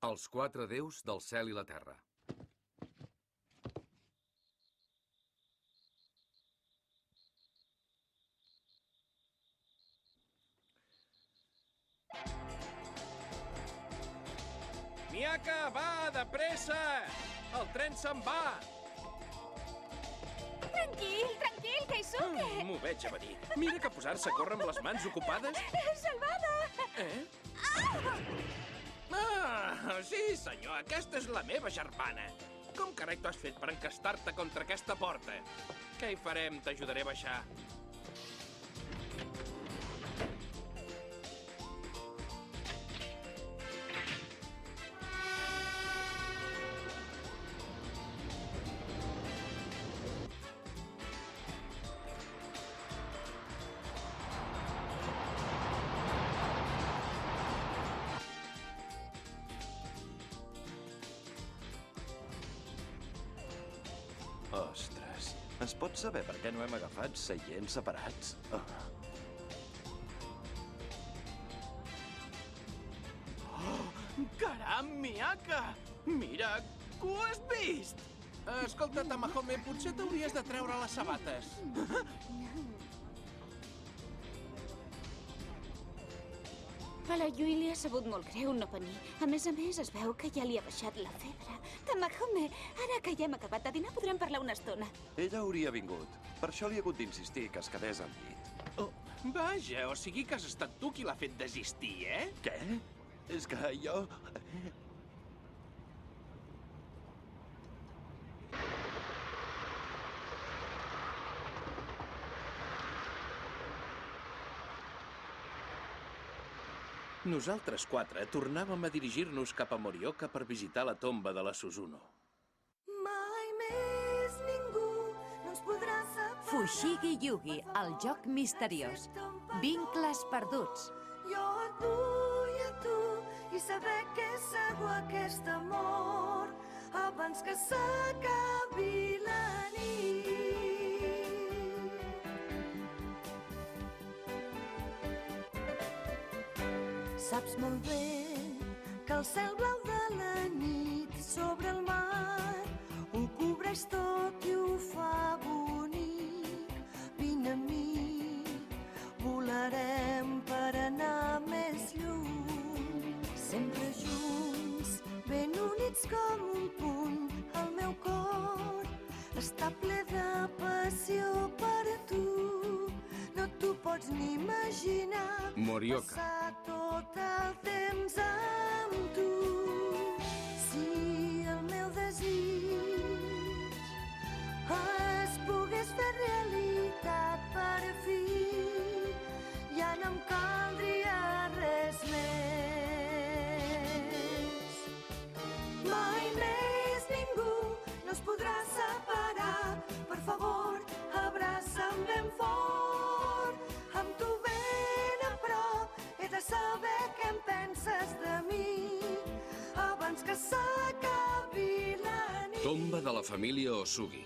Els quatre déus del cel i la terra. Miaka, va, de pressa! El tren se'n va! Tranquil, tranquil, Keisuke! M'ho veig a venir. Mira que posar-se a córrer amb les mans ocupades. Salvada! Sí, senyor, aquesta és la meva germana. Com carai t'ho has fet per encastar-te contra aquesta porta? Què hi farem? T'ajudaré a baixar. Ostres, es pot saber per què no hem agafat seients separats? Caram, Miaka! Mira, que ho has vist? Escolta, Tamahome, potser t'hauries de treure les sabates. A la Yui li ha sabut molt greu no venir. A més, es veu que ja li ha baixat la febre. Tamahome, ara que ja hem acabat de dinar podrem parlar una estona. Ella hauria vingut. Per això li he hagut d'insistir que es quedés al llit. Vaja, o sigui que has estat tu qui l'ha fet desistir, eh? Què? És que jo... Nosaltres quatre tornàvem a dirigir-nos cap a Morioka per visitar la tomba de la Suzuno. Mai més ningú no ens podrà separar. Fushigi Yugi, el joc misteriós. Vincles perduts. Jo et vull a tu i saber que és segur aquest amor abans que s'acabi la nit. Saps molt bé que el cel blau de la nit sobre el mar ho cobreix tot i ho fa bonic. Vine amb mi, volarem per anar més lluny. Sempre junts, ben units com un punt. El meu cor està ple de passió per tu. No t'ho pots ni imaginar. Morioka. Passar tot el temps amb tu. Si el meu desig es pogués fer realitat per fi, ja no em caldria res més. Mai més ningú no es podrà separar. Per favor, abraça'm ben fort. Amb tu ben a prop he de saber què em penses de mi abans que s'acabi la nit. Tomba de la família Osugi.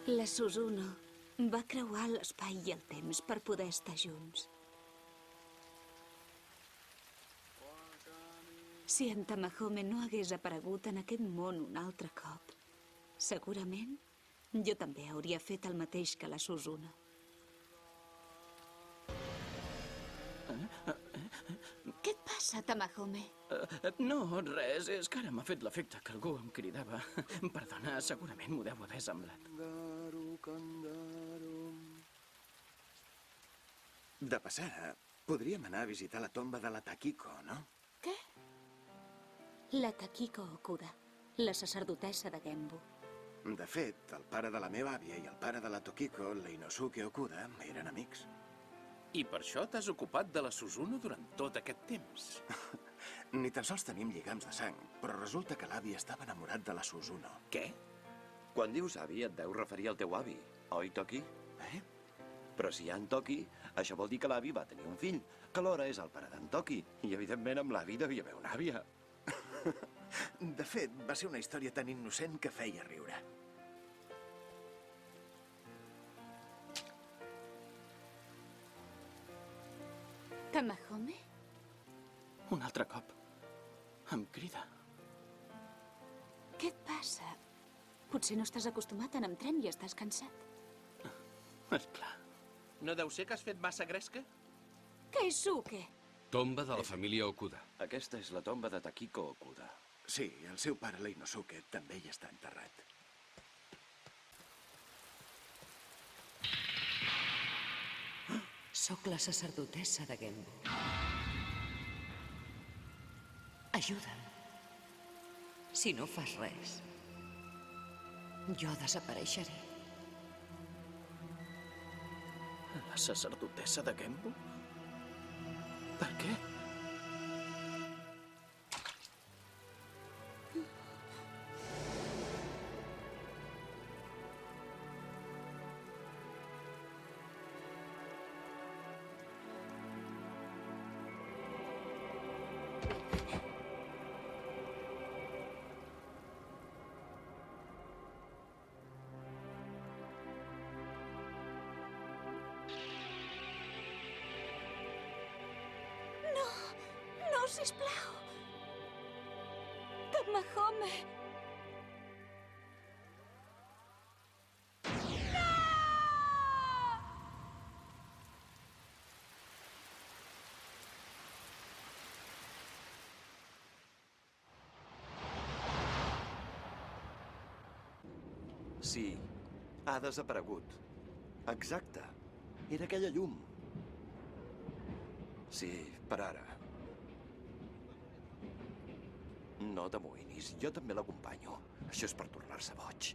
La Suzuno va creuar l'espai i el temps per poder estar junts. Si en Tamahome no hagués aparegut en aquest món un altre cop, segurament jo també hauria fet el mateix que la Suzuno. Què et passa, Tamahome? No, res, és que ara m'ha fet l'efecte que algú em cridava. Perdona, segurament m'ho deu haver semblat. De passada, podríem anar a visitar la tomba de la Takiko, no? Què? La Takiko Okuda, la sacerdotessa de Genbu. De fet, el pare de la meva àvia i el pare de la Tokiko, la Inosuke Okuda, eren amics. I per això t'has ocupat de la Suzuno durant tot aquest temps. Ni tan sols tenim lligams de sang, però resulta que l'avi estava enamorat de la Suzuno. Què? Quan dius avi et deu referir al teu avi, oi, Toki? Però si hi ha en Toki, això vol dir que l'avi va tenir un fill, que alhora és el pare d'en Toki, i evidentment amb l'avi devia haver una àvia. De fet, va ser una història tan innocent que feia riure. Tamahome? Un altre cop. Em crida. Què et passa? Potser no estàs acostumat a anar amb tren i estàs cansat. És clar. No deu ser que has fet massa gresca? Keisuke! Tomba de la família Okuda. Aquesta és la tomba de Takiko Okuda. Sí, el seu pare, l'Inosuke, també hi està enterrat. Sóc la sacerdotessa de Genbu. Ajuda'm. Si no fas res, jo desapareixeré. La sacerdotessa de Genbu? Per què? No, sisplau! Tamahome! Sí, ha desaparegut. Exacte. Era aquella llum. Sí, per ara. No t'amoïnis, jo també l'acompanyo. Això és per tornar-se boig.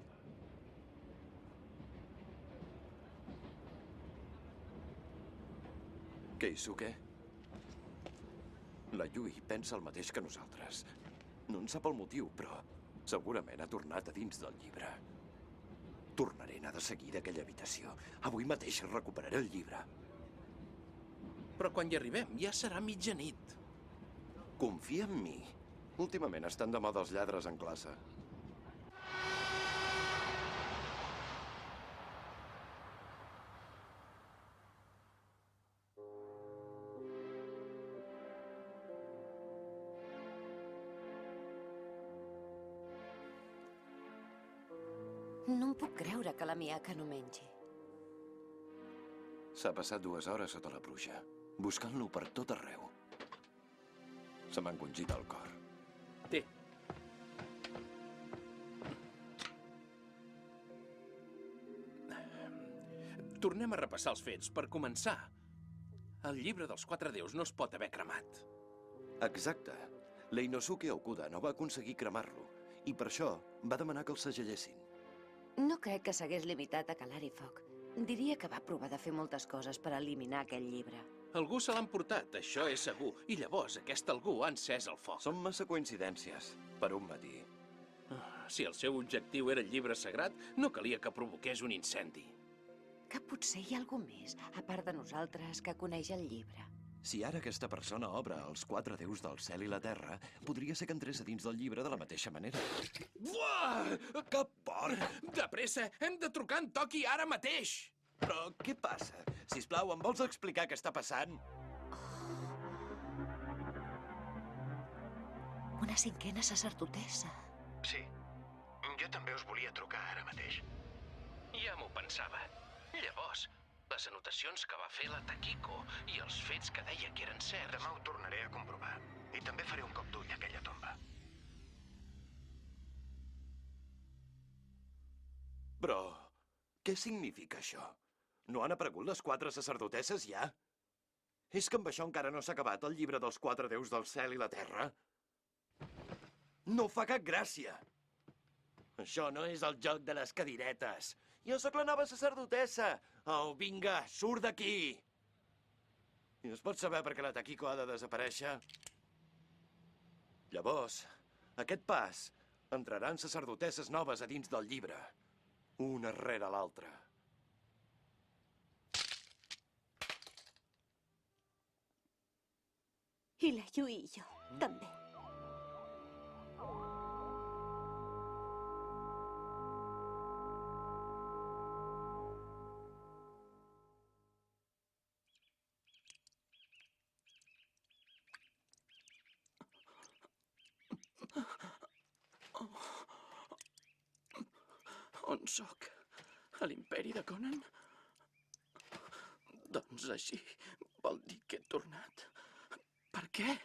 Keisuke? La Yui pensa el mateix que nosaltres. No en sap el motiu, però segurament ha tornat a dins del llibre. Tornaré a anar de seguida a aquella habitació. Avui mateix recuperaré el llibre. Però quan hi arribem ja serà mitjanit. Confia en mi. Últimament estan de moda els lladres en classe. No em puc creure que la Miyaka no mengi. S'ha passat 2 hores sota la pluja, buscant-lo per tot arreu. Se m'ha encongit el cor. Té. Tornem a repassar els fets. Per començar, el llibre dels 4 déus no es pot haver cremat. Exacte. L'Inosuke Okuda no va aconseguir cremar-lo, i per això va demanar que el segellessin. No crec que s'hagués limitat a calar-hi foc. Diria que va provar de fer moltes coses per eliminar aquell llibre. Algú se l'ha emportat, això és segur. I llavors aquest algú ha encès el foc. Són massa coincidències, per un matí. Si el seu objectiu era el llibre sagrat, no calia que provoqués un incendi. Que potser hi ha algú més, a part de nosaltres, que coneix el llibre. Si ara aquesta persona obre els 4 déus del cel i la terra, podria ser que entrés a dins del llibre de la mateixa manera. Buah! Que por! De pressa, hem de trucar en Toki ara mateix! Però què passa? Sisplau, em vols explicar què està passant? Una 5a sacerdotessa. Sí. Jo també us volia trucar ara mateix. Ja m'ho pensava. Llavors, les anotacions que va fer la Takiko i els fets que deia que eren certs... Demà ho tornaré a comprovar. I també faré un cop d'ull a aquella tomba. Però, què significa això? No han aparegut les 4 sacerdotesses ja? És que amb això encara no s'ha acabat el llibre dels 4 déus del cel i la terra? No fa cap gràcia! Això no és el joc de les cadiretes. Jo sóc la nova sacerdotessa! Au, vinga, surt d'aquí! I es pot saber per què la Takiko ha de desaparèixer? Llavors, aquest pas, entraran sacerdotesses noves a dins del llibre. Una rere l'altra. I la Yui i jo, també. On sóc? A l'imperi de Conan? Doncs així vol dir que he tornat. Per què?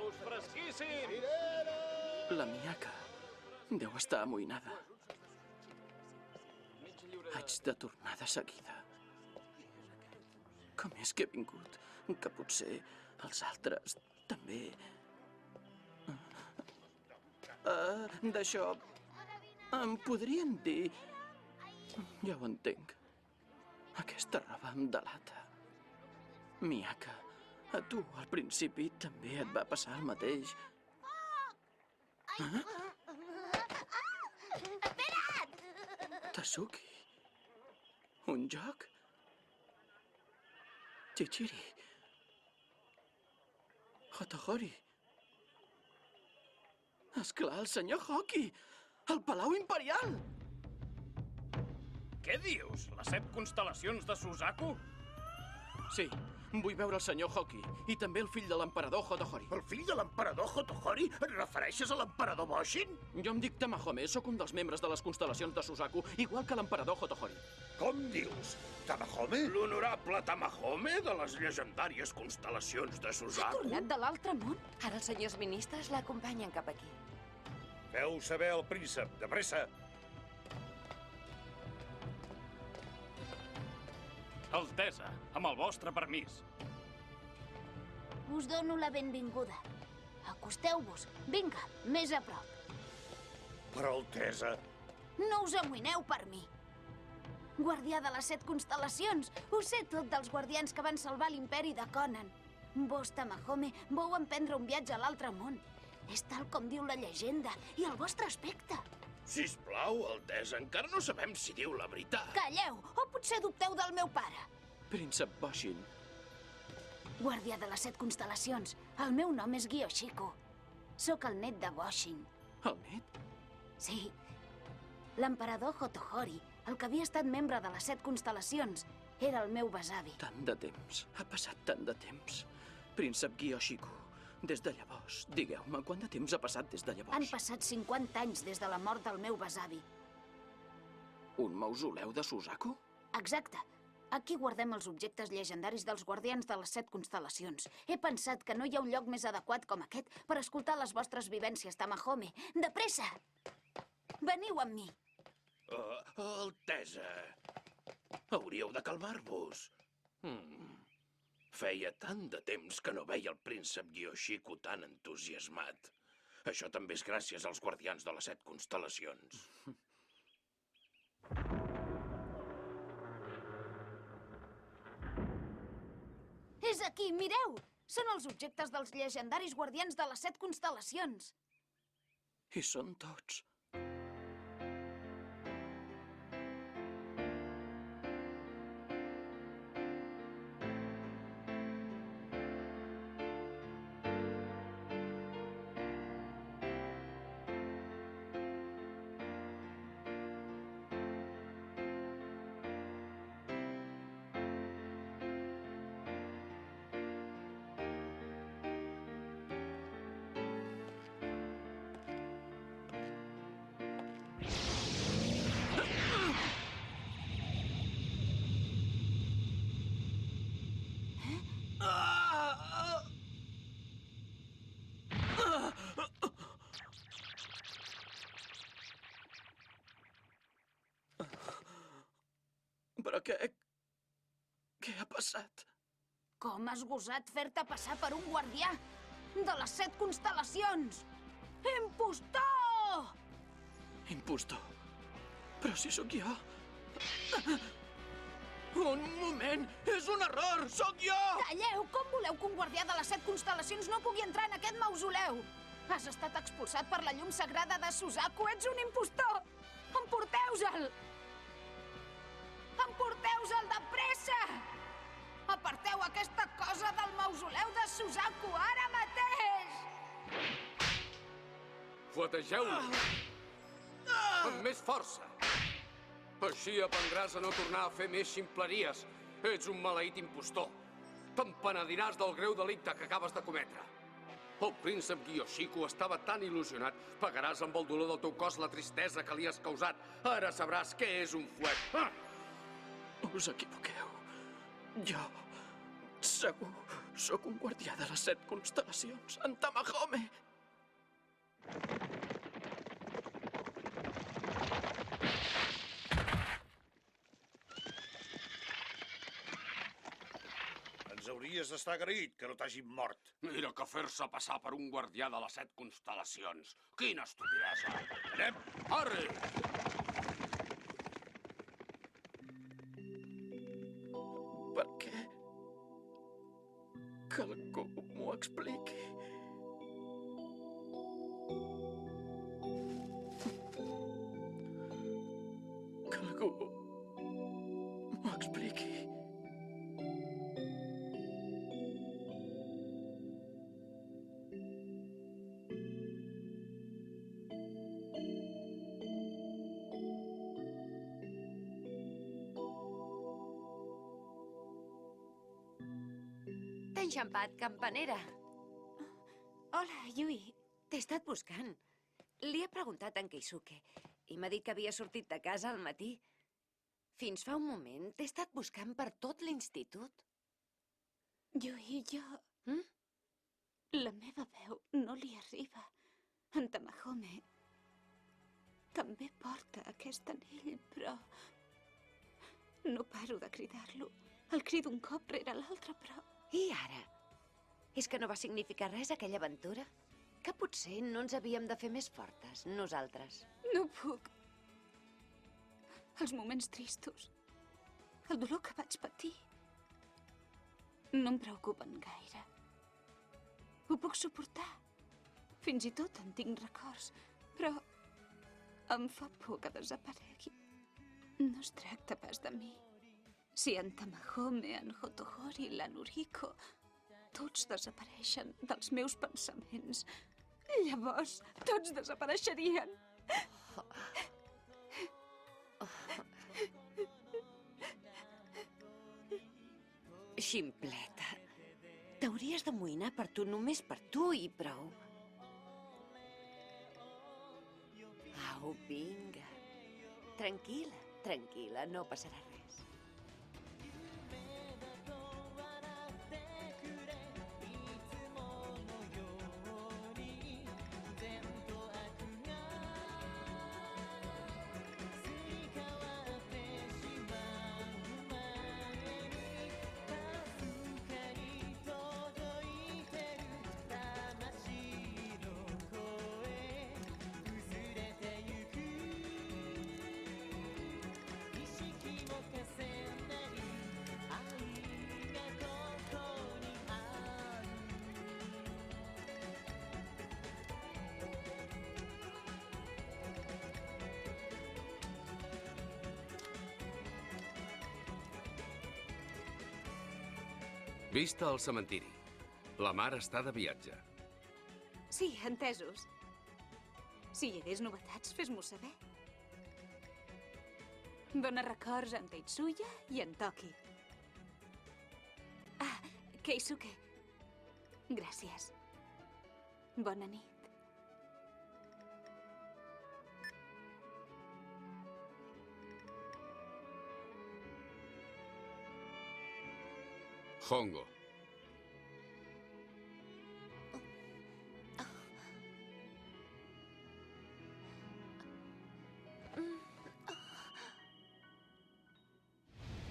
Ous fresquíssims! La Miaka deu estar amoïnada. Haig de tornar de seguida. Com és que he vingut? Que potser els altres també... D'això... Em podrien dir... Ja ho entenc. Aquesta roba em delata. Miaka, a tu al principi també et va passar el mateix. Espera't! Tasuki. Un joc? Chichiri. Hotohori. Esclar, el senyor Hoki! El Palau Imperial! Què dius? Les 7 constel·lacions de Suzaku? Sí, vull veure el senyor Hoki i també el fill de l'emperador Hotohori. El fill de l'emperador Hotohori? Et refereixes a l'emperador Boshin? Jo em dic Tamahome, sóc un dels membres de les constel·lacions de Suzaku, igual que l'emperador Hotohori. Com dius? Tamahome? L'honorable Tamahome de les llegendàries constel·lacions de Ha Suzaku? tornat de l'altre món? Ara els senyors ministres l'acompanyen cap aquí. Feu saber al príncep, de pressa. Altesa, amb el vostre permís. Us dono la benvinguda. Acosteu-vos. Vinga, més a prop. Però, Altesa... No us amoïneu per mi. Guardià de les 7 constel·lacions. Ho sé tot dels guardians que van salvar l'imperi de Conan. Vos, Tamahome, vau emprendre un viatge a l'altre món. És tal com diu la llegenda, i el vostre aspecte. Sisplau, Altesa, encara no sabem si diu la veritat. Calleu, o potser dubteu del meu pare. Príncep Boshin. Guàrdia de les 7 constel·lacions. El meu nom és Giyoshiko. Sóc el net de Boshin. El net? Sí. L'emperador Hotohori, el que havia estat membre de les 7 constel·lacions, era el meu besavi. Tant de temps. Ha passat tant de temps. Príncep Giyoshiko, des de llavors, digueu-me, quant de temps ha passat des de llavors? Han passat 50 anys des de la mort del meu besavi. Un mausoleu de Suzaku? Exacte. Aquí guardem els objectes llegendaris dels guardians de les 7 constel·lacions. He pensat que no hi ha un lloc més adequat com aquest per escoltar les vostres vivències, Tamahome. De pressa! Veniu amb mi. Altesa, hauríeu de calmar-vos. Feia tant de temps que no veia el príncep Giyoshiko tan entusiasmat. Això també és gràcies als guardians de les 7 constel·lacions. És aquí, mireu! Són els objectes dels llegendaris guardians de les 7 constel·lacions. I són tots. Però què ha passat? Com has gosat fer-te passar per un guardià de les 7 constel·lacions? Impostor! Impostor? Però si sóc jo... Un moment! És un error! Sóc jo! Calleu! Com voleu que un guardià de les 7 constel·lacions no pugui entrar en aquest mausoleu? Has estat expulsat per la llum sagrada de Suzaku! Ets un impostor! Emporteu-se'l! Emporteu-se'l de pressa! Aparteu aquesta cosa del mausoleu de Suzaku ara mateix! Fuetegeu-lo! Amb més força! Així aprendràs a no tornar a fer més ximpleries. Ets un maleït impostor. Te'n penediràs del greu delicte que acabes de cometre. El príncep Giyoshiko estava tan il·lusionat. Pagaràs amb el dolor del teu cos la tristesa que li has causat. Ara sabràs què és un fuet. Ah! Us equivoqueu. Jo, segur, sóc un guardià de les 7 constel·lacions, en Tamahome. Ens hauries d'estar agraït que no t'hagin mort. Mira que fer-se passar per un guardià de les 7 constel·lacions. Quina estupidesa. Anem! Arri! Per què? Que algú m'ho expliqui. Que algú m'ho expliqui. T'ha enxampat, campanera. Hola, Yui. T'he estat buscant. Li he preguntat a en Keisuke i m'ha dit que havia sortit de casa al matí. Fins fa un moment t'he estat buscant per tot l'institut. Yui, jo... Mm? La meva veu no li arriba. En Tamahome també porta aquest anell, però... No paro de cridar-lo. El crido un cop rere l'altre, però... I ara? És que no va significar res aquella aventura? Que potser no ens havíem de fer més fortes, nosaltres. No puc. Els moments tristos, el dolor que vaig patir, no em preocupen gaire. Ho puc suportar. Fins i tot en tinc records, però em fa por que desaparegui. No es tracta pas de mi. Si en Tamahome, en Hotohori, la Noriko, tots desapareixen dels meus pensaments, llavors tots desapareixerien. Ximpleta, t'hauries d'amoïnar per tu, només per tu i prou. Au, vinga. Tranquil·la, tranquil·la, no passarà res. Vista al cementiri. La mar està de viatge. Sí, entesos. Si hi hagués novetats, fes-m'ho saber. Dóna records en Tetsuya i en Toki. Ah, Keisuke. Gràcies. Bona nit. Hongo.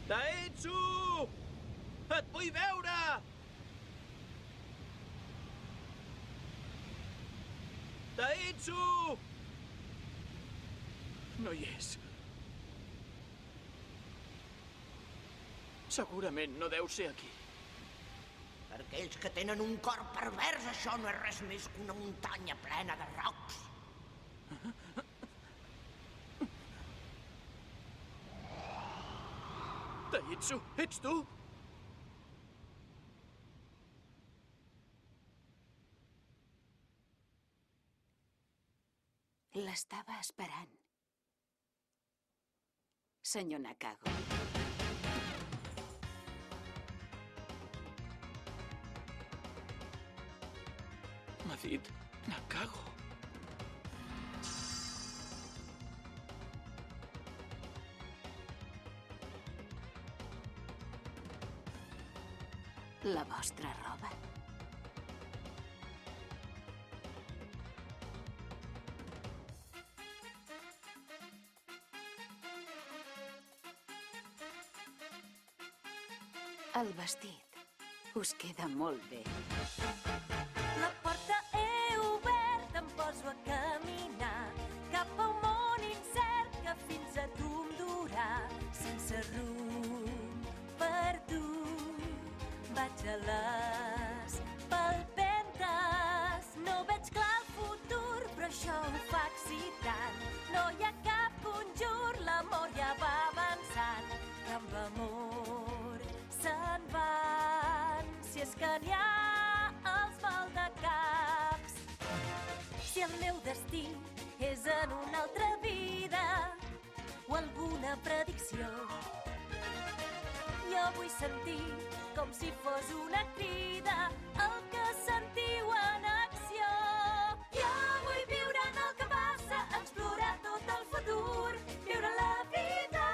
Taetsu! Et vull veure! Taetsu! No hi és. Segurament no deu ser aquí. Per aquells que tenen un cor pervers, això no és res més que una muntanya plena de rocs. Taetsu, ets tu? L'estava esperant. senyor Nakago. M'ha dit Nakago. La vostra roba. El vestit us queda molt bé. La porta he obert, em poso a caminar cap a un món incert que fins a tu em durà. Sense rumb perdut, vaig a les palpentes. No veig clar el futur, però això ho fa excitant. No hi ha cap conjur, l'amor ja va avançant. Que amb amor se'n van, si és que n'hi ha els maldecaps. Si el meu destí és en una altra vida o alguna predicció, jo vull sentir com si fos una crida el que sentiu en acció. Jo vull viure en el que passa, explorar tot el futur, viure la vida,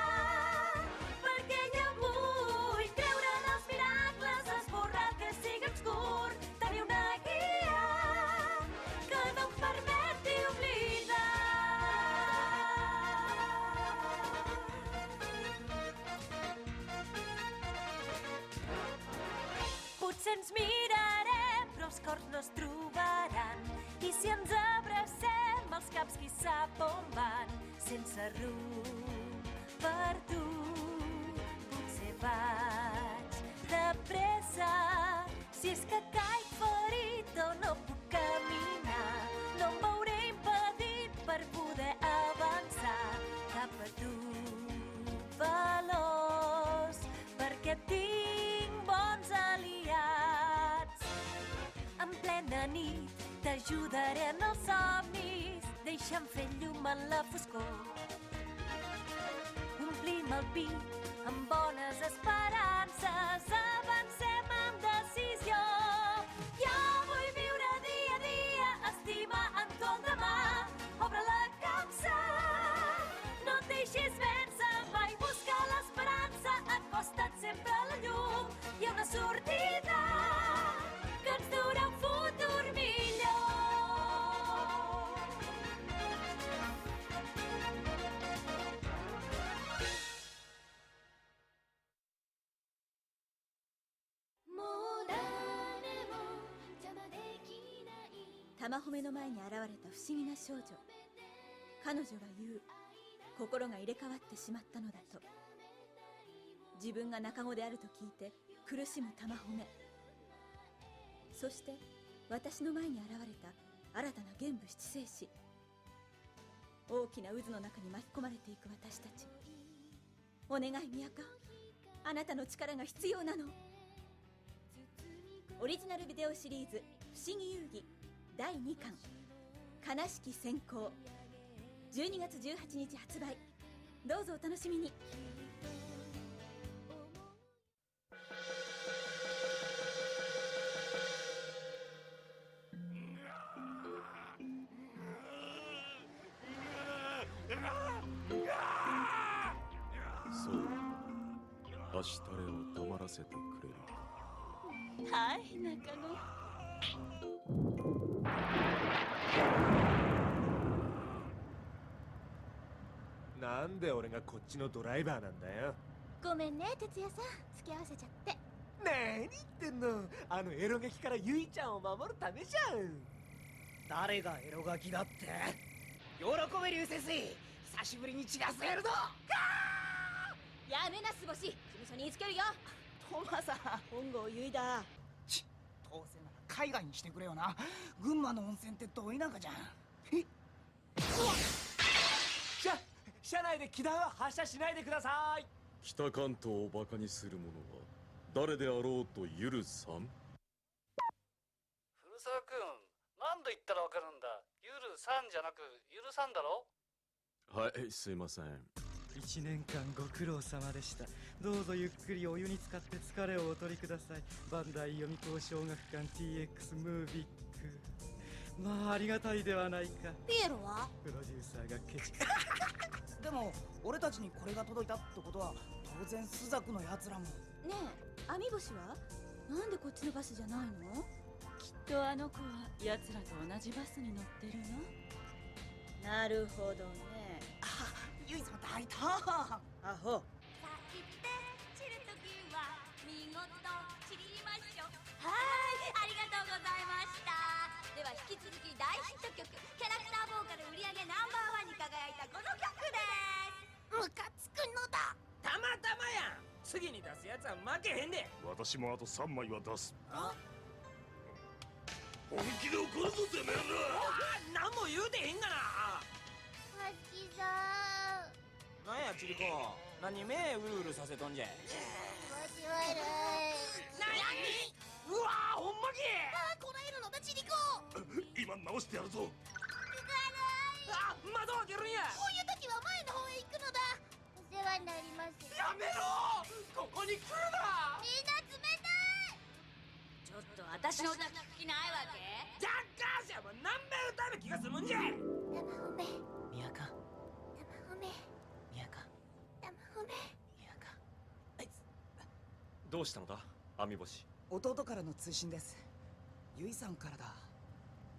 perquè jo vull creure en els miracles, esborrar el que sigui obscur, tenir una guia que no em permeti oblidar. Potser ens mirarem, però els cors no es trobaran. I si ens abracem, els caps qui sap on van. Sense rumb perdut, potser vaig de pressa. Si és que caic ferit o no puc caminar, no em veuré impedit per poder avançar cap a tu, veloç, perquè tinc bons aliats. En plena nit t'ajudaré en els somnis, deixa'm fer llum en la foscor. Omplim el pit amb bones esperances, avancem amb decisió. Jo vull viure dia a dia, estimar en tu el demà, obre la capsa, no et deixis vèncer mai, busca l'esperança, acosta't sempre a la llum, hi ha una sortida que ens durà un futur millor.玉褒めの前に現れた不思議な少女。彼女は言う。心が入れ替わってしまったのだと。自分が中子であると聞いて苦しむ玉褒め。そして私の前に現れた新たな玄武七聖子。大きな渦の中に巻き込まれていく私たち。お願い宮川、あなたの力が必要なの。オリジナルビデオシリーズ「不思議遊戯」第2巻「悲しき閃光」12月18日発売。どうぞお楽しみに。そうアシタレを黙らせてくれるか。はい中野。なんで俺がこっちのドライバーなんだよ。ごめんね哲也さん、付き合わせちゃって。何言ってんの、あのエロガキからユイちゃんを守るためじゃん。誰がエロガキだって。喜べ流星水、久しぶりに血が吸えるぞ。やめなすぼし、事務所に言いつけるよ。トマさん、本郷ゆいだ。どうせなら海外にしてくれよな。群馬の温泉ってど田舎じゃん。車内で気弾は発射しないでください。北関東をバカにする者は誰であろうと許さん。古澤君、何度言ったらわかるんだ。許さんじゃなく許さんだろ。はい、すいません。1年間ご苦労様でした。どうぞゆっくりお湯に浸かって疲れをお取りください。バンダイ読子小学館 TX ムービック。まあありがたいではないか。ピエロは？プロデューサーがケチか。でも俺たちにこれが届いたってことは当然スザクのやつらも。ねえ、網星はなんでこっちのバスじゃないの？きっとあの子は奴らと同じバスに乗ってるの。なるほどね。あ、ユイ様大胆。アホ。咲いて散るときは見事散りましょう。はい、ありがとうございました。では引き続き大ヒット曲、キャラクターボーカル売上Ｎｏ.1に輝いたこの曲です。ムカつくのだ。たまたまやん。次に出すやつは負けへんで。私もあと3枚は出す。本気で怒るぞてめえら。何も言うてへんがな。はじきさん、なんやチリコ、何目うるうるさせとんじゃい。わしは何？うわー、ほんまき。こらえるのだチリコ。今直してやるぞ。あ、窓開けるんや。こういう時は前の方へ行くのだ。お世話になります。やめろ、ここに来るな。みんな冷たい。ちょっと私の歌聞きないわけ？ジャッカーシャも何べ歌う気がするんじゃい。生褒め、ミヤカ、生褒め、ミヤカ、生褒め。ミヤカ。どうしたのだ、網星。弟からの通信です。ユイさんからだ。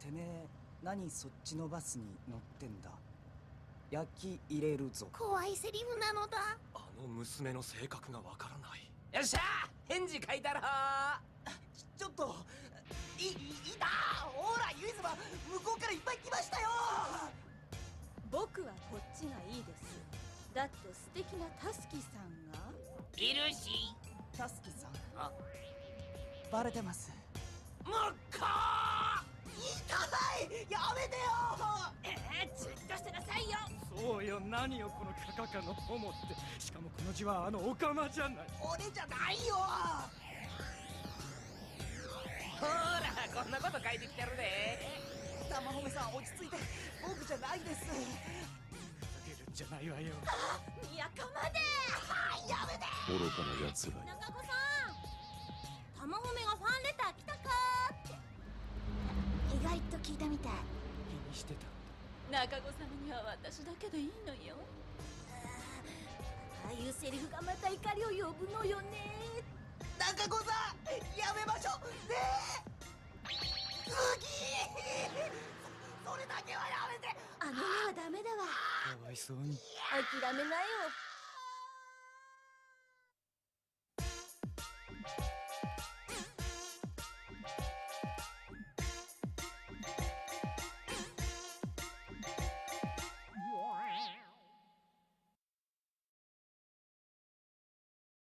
てめえ何そっちのバスに乗ってんだ。焼き入れるぞ。怖いセリフなのだ。あの娘の性格がわからない。よっしゃー、返事書いたろ。ちょっといた。ほらユイ様、向こうからいっぱい来ましたよ。僕はこっちがいいです。だって素敵なタスキさんがいるし。タスキさん、バレてます。もっこ痛い。やめてよ。じっとしてなさいよ。そうよ、何よこのカカカのホモって。しかもこの字はあのオカマじゃない。俺じゃないよ。ほら、こんなこと書いてきてるで。玉褒めさん落ち着いて。僕じゃないです。ふざけるんじゃないわよ。宮川まで。やめて。愚かな奴ら。中子さん、玉褒めがファンレター来たかって。意外と聞いたみたい。気にしてた。中子様には私だけでいいのよ。ああいうセリフがまた怒りを呼ぶのよね。中子さん、やめましょうねえ。次それだけはやめて。あの目はダメだわ。かわいそうに。諦めなよ。